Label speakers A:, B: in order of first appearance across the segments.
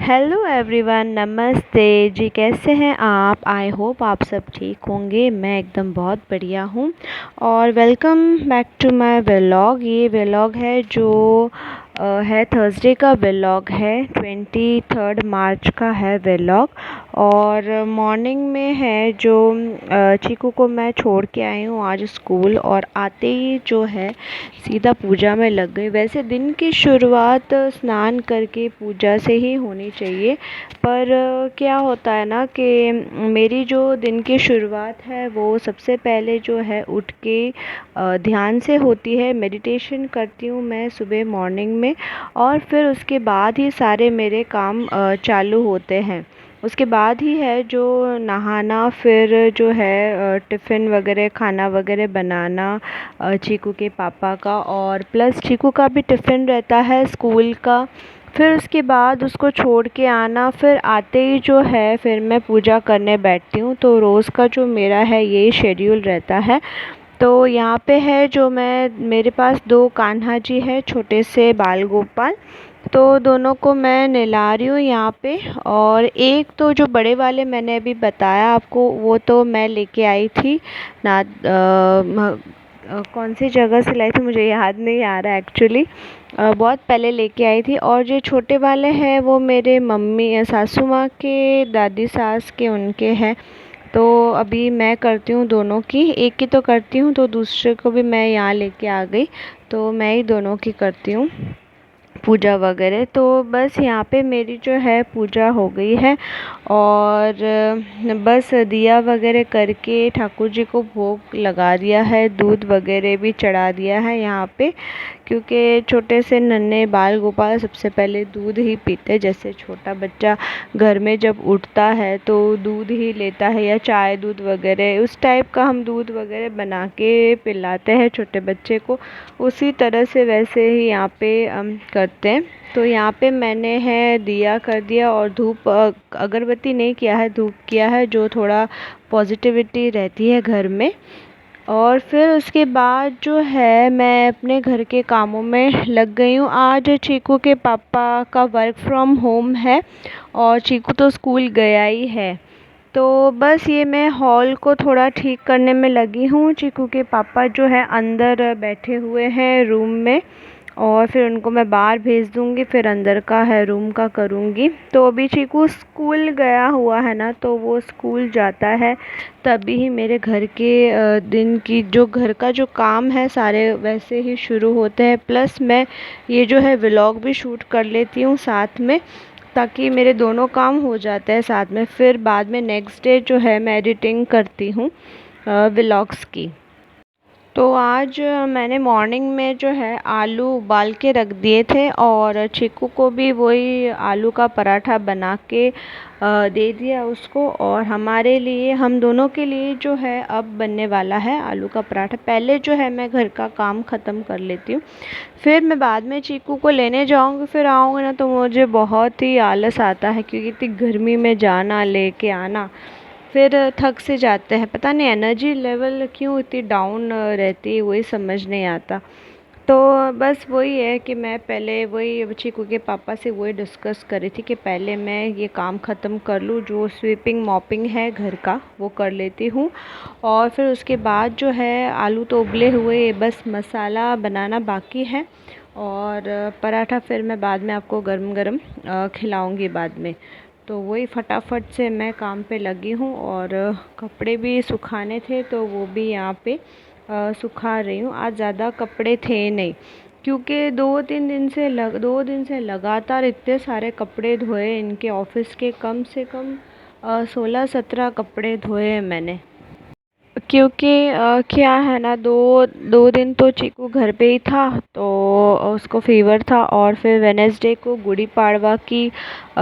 A: Hello everyone, नमस्ते जी। कैसे हैं आप? आई होप आप सब ठीक होंगे। मैं एकदम बहुत बढ़िया हूँ और welcome back to my vlog. ये व्लॉग है जो है थर्सडे का व्लॉग है, 23 मार्च का है व्लॉग। और मॉर्निंग में है जो चीकू को मैं छोड़ के आई हूँ आज स्कूल, और आते ही जो है सीधा पूजा में लग गई। वैसे दिन की शुरुआत स्नान करके पूजा से ही होनी चाहिए, पर क्या होता है ना कि मेरी जो दिन की शुरुआत है वो सबसे पहले जो है उठ के ध्यान से होती है। मेडिटेशन करती हूँ मैं सुबह मॉर्निंग में, और फिर उसके बाद ही सारे मेरे काम चालू होते हैं। उसके बाद ही है जो नहाना, फिर जो है टिफ़िन वगैरह, खाना वगैरह बनाना चीकू के पापा का, और प्लस चीकू का भी टिफ़िन रहता है स्कूल का। फिर उसके बाद उसको छोड़ के आना, फिर आते ही जो है फिर मैं पूजा करने बैठती हूँ। तो रोज़ का जो मेरा है यही शेड्यूल रहता है। तो यहाँ पे है जो मेरे पास दो कान्हा जी है, छोटे से बाल गोपाल। तो दोनों को मैं नहला रही हूँ यहाँ पे। और एक तो जो बड़े वाले मैंने अभी बताया आपको, वो तो मैं लेके आई थी ना, कौन सी जगह से लाई थी मुझे याद नहीं आ रहा एक्चुअली। बहुत पहले लेके आई थी। और जो छोटे वाले हैं वो मेरे मम्मी सासू माँ के, दादी सास के, उनके हैं। तो अभी मैं करती हूँ दोनों की, एक की तो करती हूँ तो दूसरे को भी मैं यहाँ लेके आ गई। तो मैं ही दोनों की करती हूँ पूजा वगैरह। तो बस यहाँ पे मेरी जो है पूजा हो गई है, और बस दिया वगैरह करके ठाकुर जी को भोग लगा दिया है, दूध वगैरह भी चढ़ा दिया है यहाँ पे। क्योंकि छोटे से नन्हे बाल गोपाल सबसे पहले दूध ही पीते। जैसे छोटा बच्चा घर में जब उठता है तो दूध ही लेता है, या चाय दूध वगैरह, उस टाइप का हम दूध वगैरह बना के पिलाते हैं छोटे बच्चे को। उसी तरह से वैसे ही यहाँ पे करते हैं। तो यहाँ पे मैंने है दिया कर दिया, और धूप अगरबत्ती नहीं किया है, धूप किया है, जो थोड़ा पॉजिटिविटी रहती है घर में। और फिर उसके बाद जो है मैं अपने घर के कामों में लग गई हूँ। आज चीकू के पापा का वर्क फ्रॉम होम है, और चीकू तो स्कूल गया ही है। तो बस ये मैं हॉल को थोड़ा ठीक करने में लगी हूँ। चीकू के पापा जो है अंदर बैठे हुए हैं रूम में, और फिर उनको मैं बाहर भेज दूँगी, फिर अंदर का है रूम का करूँगी। तो अभी चीकू स्कूल गया हुआ है ना, तो वो स्कूल जाता है तभी ही मेरे घर के दिन की जो घर का जो काम है सारे वैसे ही शुरू होते हैं। प्लस मैं ये जो है व्लॉग भी शूट कर लेती हूँ साथ में, ताकि मेरे दोनों काम हो जाते हैं साथ में। फिर बाद में नेक्स्ट डे जो है मैं एडिटिंग करती हूँ व्लॉग्स की। तो आज मैंने मॉर्निंग में जो है आलू उबाल के रख दिए थे, और चीकू को भी वही आलू का पराठा बना के दे दिया उसको। और हमारे लिए, हम दोनों के लिए जो है अब बनने वाला है आलू का पराठा। पहले जो है मैं घर का काम ख़त्म कर लेती हूँ, फिर मैं बाद में चीकू को लेने जाऊँगी। फिर आऊँगी ना तो मुझे बहुत ही आलस आता है, क्योंकि इतनी गर्मी में जाना, लेके आना, फिर थक से जाते हैं। पता नहीं एनर्जी लेवल क्यों इतनी डाउन रहती है, वही समझ नहीं आता। तो बस वही है कि मैं पहले वही चीकू के पापा से वही डिस्कस कर रही थी कि पहले मैं ये काम ख़त्म कर लूँ, जो स्वीपिंग मॉपिंग है घर का वो कर लेती हूँ। और फिर उसके बाद जो है आलू तो उबले हुए, बस मसाला बनाना बाकी है। और पराठा फिर मैं बाद में आपको गरम गरम खिलाऊँगी बाद में। तो वही फटाफट से मैं काम पे लगी हूँ। और कपड़े भी सुखाने थे तो वो भी यहाँ पे सुखा रही हूँ। आज ज़्यादा कपड़े थे नहीं, क्योंकि 2 दिन से लगातार इतने सारे कपड़े धोए इनके ऑफिस के। कम से कम 16-17 कपड़े धोए हैं मैंने। क्योंकि क्या है ना, दो दो दिन तो चीकू घर पे ही था, तो उसको फीवर था। और फिर वेनेसडे को गुड़ी पाड़वा की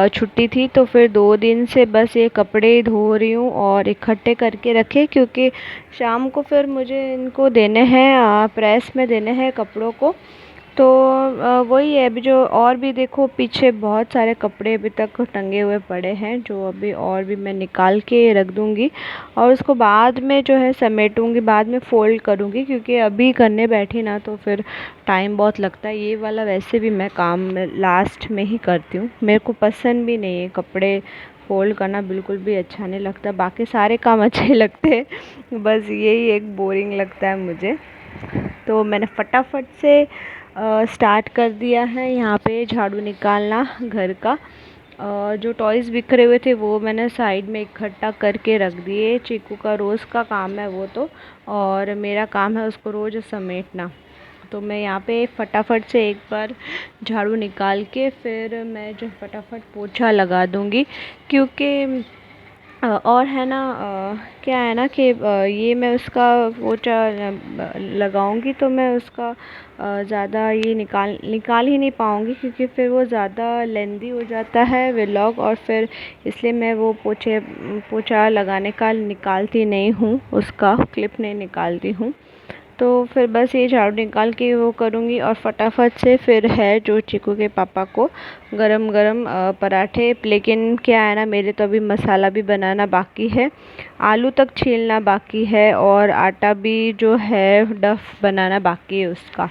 A: छुट्टी थी, तो फिर 2 दिन से बस ये कपड़े धो रही हूँ और इकट्ठे करके रखे, क्योंकि शाम को फिर मुझे इनको देने हैं, प्रेस में देने हैं कपड़ों को। तो वही है, अभी जो और भी देखो पीछे बहुत सारे कपड़े अभी तक टंगे हुए पड़े हैं, जो अभी और भी मैं निकाल के रख दूँगी और उसको बाद में जो है समेटूँगी, बाद में फ़ोल्ड करूँगी, क्योंकि अभी करने बैठी ना तो फिर टाइम बहुत लगता है। ये वाला वैसे भी मैं काम लास्ट में ही करती हूँ, मेरे को पसंद भी नहीं है कपड़े फ़ोल्ड करना, बिल्कुल भी अच्छा नहीं लगता। बाकी सारे काम अच्छे लगते हैं, बस यही एक बोरिंग लगता है मुझे। तो मैंने फटाफट से स्टार्ट कर दिया है यहाँ पे झाड़ू निकालना घर का। जो टॉयज़ बिखरे हुए थे वो मैंने साइड में इकट्ठा करके रख दिए। चीकू का रोज़ का काम है वो तो, और मेरा काम है उसको रोज़ समेटना। तो मैं यहाँ पे फटाफट से एक बार झाड़ू निकाल के फिर मैं जो फटाफट पोछा लगा दूँगी, क्योंकि और है ना, क्या है ना कि ये मैं उसका पोंछा लगाऊंगी तो मैं उसका ज़्यादा ये निकाल ही नहीं पाऊंगी, क्योंकि फिर वो ज़्यादा लेंदी हो जाता है व्लॉग, और फिर इसलिए मैं वो पोंछा लगाने का निकालती नहीं हूँ, उसका क्लिप नहीं निकालती हूँ। तो फिर बस ये झाड़ू निकाल के वो करूँगी और फटाफट से फिर है जो चीकू के पापा को गरम गरम पराठे। लेकिन क्या है ना, मेरे तो अभी मसाला भी बनाना बाकी है, आलू तक छीलना बाकी है, और आटा भी जो है डफ बनाना बाकी है उसका।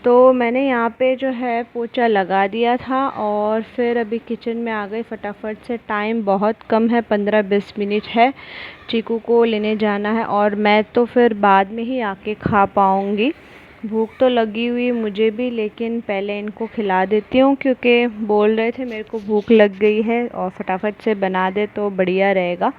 A: तो मैंने यहाँ पे जो है पोंछा लगा दिया था और फिर अभी किचन में आ गई फटाफट से। टाइम बहुत कम है, 15-20 मिनट है, चीकू को लेने जाना है और मैं तो फिर बाद में ही आके खा पाऊँगी। भूख तो लगी हुई मुझे भी, लेकिन पहले इनको खिला देती हूँ, क्योंकि बोल रहे थे मेरे को भूख लग गई है और फटाफट से बना दे तो बढ़िया रहेगा।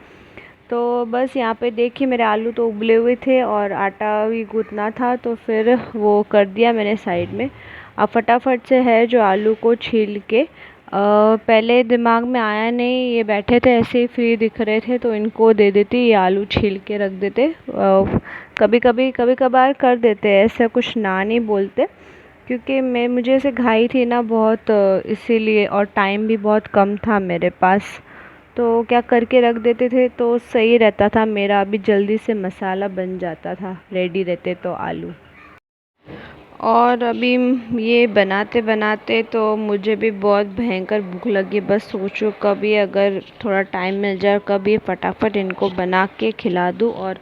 A: तो बस यहाँ पे देखिए मेरे आलू तो उबले हुए थे और आटा भी गूँथना था, तो फिर वो कर दिया मैंने साइड में। अब फटाफट से है जो आलू को छील के पहले दिमाग में आया नहीं, ये बैठे थे ऐसे ही फ्री दिख रहे थे तो इनको दे देती, ये आलू छील के रख देते। कभी कभार कर देते, ऐसा कुछ ना नहीं बोलते, क्योंकि मुझे ऐसे घाई थी ना बहुत, इसीलिए, और टाइम भी बहुत कम था मेरे पास, तो क्या करके रख देते थे तो सही रहता था मेरा, अभी जल्दी से मसाला बन जाता था रेडी रहते तो आलू। और अभी ये बनाते बनाते तो मुझे भी बहुत भयंकर भूख लगी। बस सोचो कभी अगर थोड़ा टाइम मिल जाए, कभी फटाफट इनको बना के खिला दूँ, और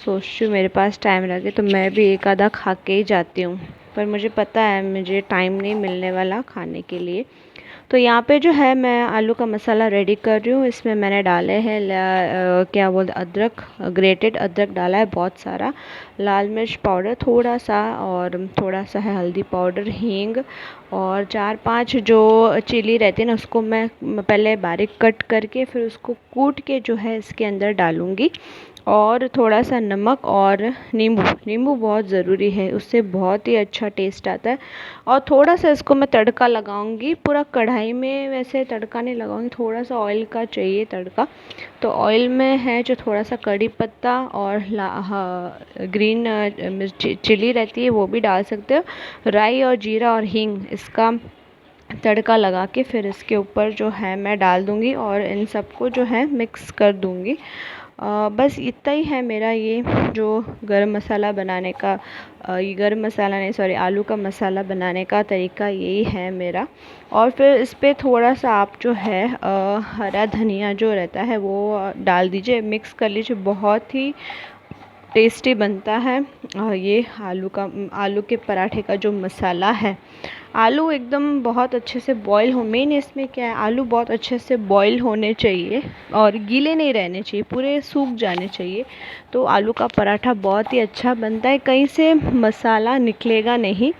A: सोचती हूँ मेरे पास टाइम लगे तो मैं भी एक आधा खा के ही जाती हूँ, पर मुझे पता है मुझे टाइम नहीं मिलने वाला खाने के लिए। तो यहाँ पे जो है मैं आलू का मसाला रेडी कर रही हूँ। इसमें मैंने डाले हैं क्या बोलते अदरक, ग्रेटेड अदरक डाला है बहुत सारा, लाल मिर्च पाउडर थोड़ा सा, और थोड़ा सा है हल्दी पाउडर, हींग, और 4-5 जो चिली रहती है ना उसको मैं पहले बारीक कट करके फिर उसको कूट के जो है इसके अंदर डालूँगी, और थोड़ा सा नमक और नींबू बहुत ज़रूरी है, उससे बहुत ही अच्छा टेस्ट आता है। और थोड़ा सा इसको मैं तड़का लगाऊंगी, पूरा कढ़ाई में वैसे तड़का नहीं लगाऊंगी, थोड़ा सा ऑयल का चाहिए तड़का। तो ऑयल में है जो थोड़ा सा कड़ी पत्ता और ग्रीन मिर्ची चिली रहती है वो भी डाल सकते हो, राई और जीरा और हींग, इसका तड़का लगा के फिर इसके ऊपर जो है मैं डाल दूँगी और इन सबको जो है मिक्स कर दूँगी। बस इतना ही है मेरा ये जो गरम मसाला बनाने का, ये गरम मसाला नहीं सॉरी आलू का मसाला बनाने का तरीका यही है मेरा। और फिर इस पर थोड़ा सा आप जो है हरा धनिया जो रहता है वो डाल दीजिए, मिक्स कर लीजिए, बहुत ही टेस्टी बनता है। ये आलू के पराठे का जो मसाला है, आलू एकदम बहुत अच्छे से बॉईल हो, मेन इसमें क्या है, आलू बहुत अच्छे से बॉईल होने चाहिए और गीले नहीं रहने चाहिए, पूरे सूख जाने चाहिए, तो आलू का पराठा बहुत ही अच्छा बनता है, कहीं से मसाला निकलेगा नहीं,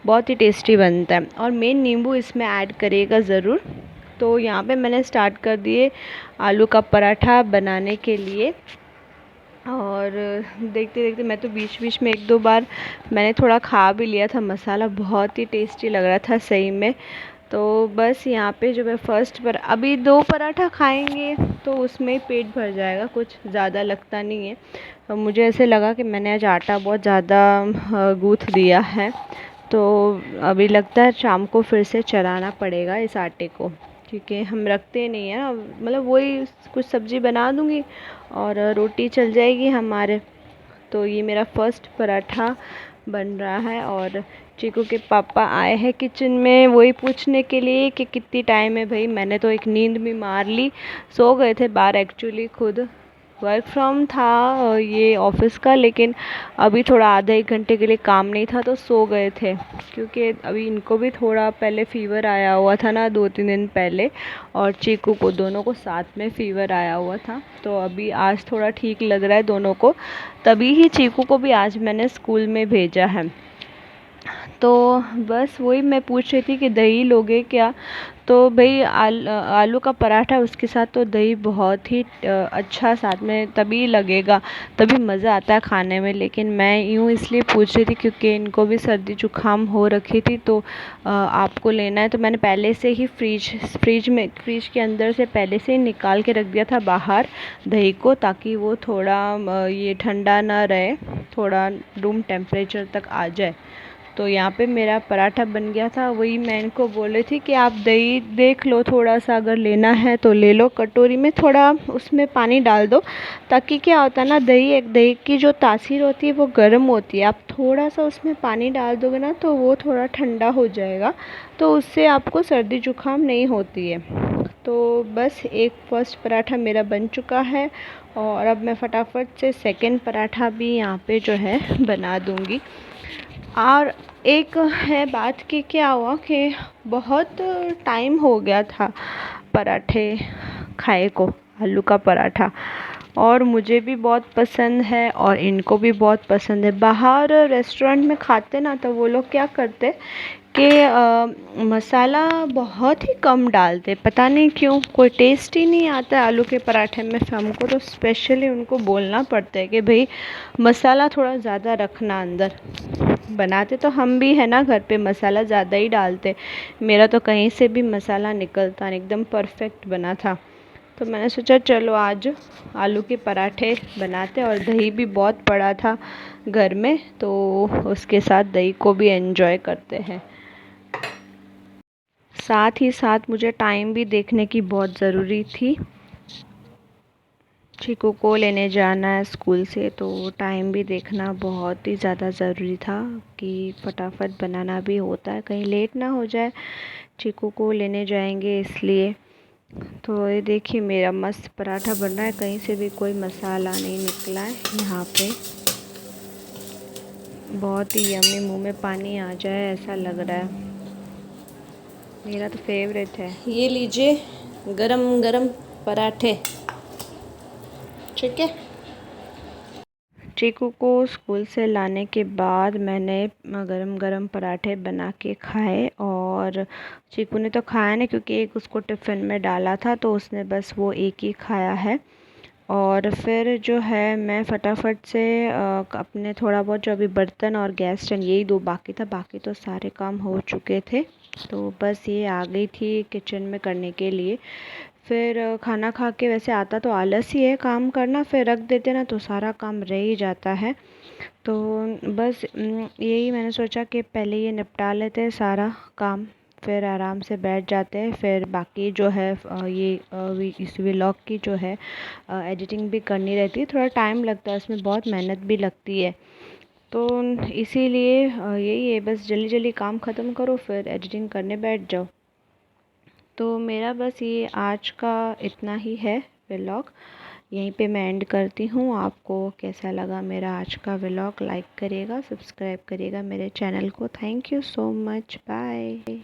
A: बहुत ही टेस्टी बनता है। और मेन नींबू इसमें ऐड करिएगा ज़रूर। तो यहाँ पे मैंने स्टार्ट कर दिए आलू का पराठा बनाने के लिए, और देखते देखते मैं तो बीच बीच में 1-2 बार मैंने थोड़ा खा भी लिया था मसाला, बहुत ही टेस्टी लग रहा था सही में। तो बस यहाँ पे जो मैं फर्स्ट पर अभी 2 पराठा खाएंगे तो उसमें पेट भर जाएगा, कुछ ज़्यादा लगता नहीं है। तो मुझे ऐसे लगा कि मैंने आज आटा बहुत ज़्यादा गूँथ दिया है, तो अभी लगता है शाम को फिर से चलाना पड़ेगा इस आटे को, क्योंकि हम रखते नहीं हैं ना, मतलब वही कुछ सब्ज़ी बना दूँगी और रोटी चल जाएगी हमारे। तो ये मेरा फर्स्ट पराठा बन रहा है और चीकू के पापा आए हैं किचन में वही पूछने के लिए कि कितनी टाइम है। भाई मैंने तो एक नींद भी मार ली, सो गए थे बाहर। एक्चुअली खुद वर्क फ्रॉम था ये ऑफिस का, लेकिन अभी थोड़ा आधा एक घंटे के लिए काम नहीं था तो सो गए थे। क्योंकि अभी इनको भी थोड़ा पहले फ़ीवर आया हुआ था ना, 2-3 दिन पहले, और चीकू को, दोनों को साथ में फ़ीवर आया हुआ था। तो अभी आज थोड़ा ठीक लग रहा है दोनों को, तभी ही चीकू को भी आज मैंने स्कूल में भेजा है। तो बस वही मैं पूछ रही थी कि दही लोगे क्या। तो भाई आलू का पराठा, उसके साथ तो दही बहुत ही अच्छा साथ में तभी लगेगा, तभी मज़ा आता है खाने में। लेकिन मैं यूँ इसलिए पूछ रही थी क्योंकि इनको भी सर्दी जुकाम हो रखी थी, तो आपको लेना है। तो मैंने पहले से ही फ्रिज के अंदर से पहले से ही निकाल के रख दिया था बाहर दही को, ताकि वो थोड़ा ये ठंडा ना रहे, थोड़ा रूम टेम्परेचर तक आ जाए। तो यहाँ पे मेरा पराठा बन गया था। वही मैं इनको बोल रही थी कि आप दही देख लो, थोड़ा सा अगर लेना है तो ले लो, कटोरी में थोड़ा उसमें पानी डाल दो, ताकि क्या होता है ना, दही की जो तासीर होती है वो गर्म होती है। आप थोड़ा सा उसमें पानी डाल दोगे ना तो वो थोड़ा ठंडा हो जाएगा, तो उससे आपको सर्दी जुकाम नहीं होती है। तो बस एक फर्स्ट पराठा मेरा बन चुका है, और अब मैं फटाफट से सेकंड पराठा भी यहाँ पे जो है बना दूँगी। और एक है बात कि क्या हुआ कि बहुत टाइम हो गया था पराठे खाए को, आलू का पराठा, और मुझे भी बहुत पसंद है और इनको भी बहुत पसंद है। बाहर रेस्टोरेंट में खाते ना तो वो लोग क्या करते कि मसाला बहुत ही कम डालते, पता नहीं क्यों, कोई टेस्ट ही नहीं आता है आलू के पराठे में। फिर हमको तो स्पेशली उनको बोलना पड़ता है कि भाई मसाला थोड़ा ज़्यादा रखना अंदर। बनाते तो हम भी है ना घर पे, मसाला ज़्यादा ही डालते। मेरा तो कहीं से भी मसाला निकलता नहीं, एकदम परफेक्ट बना था। तो मैंने सोचा चलो आज आलू के पराठे बनाते, और दही भी बहुत पड़ा था घर में, तो उसके साथ दही को भी एंजॉय करते हैं। साथ ही साथ मुझे टाइम भी देखने की बहुत ज़रूरी थी। चीकू को लेने जाना है स्कूल से, तो टाइम भी देखना बहुत ही ज़्यादा ज़रूरी था कि फटाफट बनाना भी होता है, कहीं लेट ना हो जाए। चीकू को लेने जाएंगे इसलिए। तो ये देखिए मेरा मस्त पराठा बन रहा है, कहीं से भी कोई मसाला नहीं निकला है यहाँ पे। बहुत ही यम्मी, मुंह में पानी आ जाए ऐसा लग रहा है। मेरा तो फेवरेट है। ये लीजिए गरम गरम पराठे, ठीक है। चीकू को स्कूल से लाने के बाद मैंने गरम गरम पराठे बना के खाए, और चीकू ने तो खाया नहीं क्योंकि एक उसको टिफ़िन में डाला था, तो उसने बस वो एक ही खाया है। और फिर जो है मैं फटाफट से अपने थोड़ा बहुत जो अभी बर्तन और गैस स्टैंड यही दो बाकी था, बाकी तो सारे काम हो चुके थे। तो बस ये आ गई थी किचन में करने के लिए। फिर खाना खा के वैसे आता तो आलस ही है काम करना, फिर रख देते ना तो सारा काम रह ही जाता है। तो बस यही मैंने सोचा कि पहले ये निपटा लेते हैं सारा काम, फिर आराम से बैठ जाते हैं। फिर बाकी जो है इस व्लॉग की जो है एडिटिंग भी करनी रहती है, थोड़ा टाइम लगता है उसमें, बहुत मेहनत भी लगती है। तो इसीलिए यही है, बस जल्दी जल्दी काम ख़त्म करो फिर एडिटिंग करने बैठ जाओ। तो मेरा बस ये आज का इतना ही है व्लॉग, यहीं पे मैं एंड करती हूँ। आपको कैसा लगा मेरा आज का व्लॉग, लाइक करिएगा, सब्सक्राइब करिएगा मेरे चैनल को। Thank you so much, bye.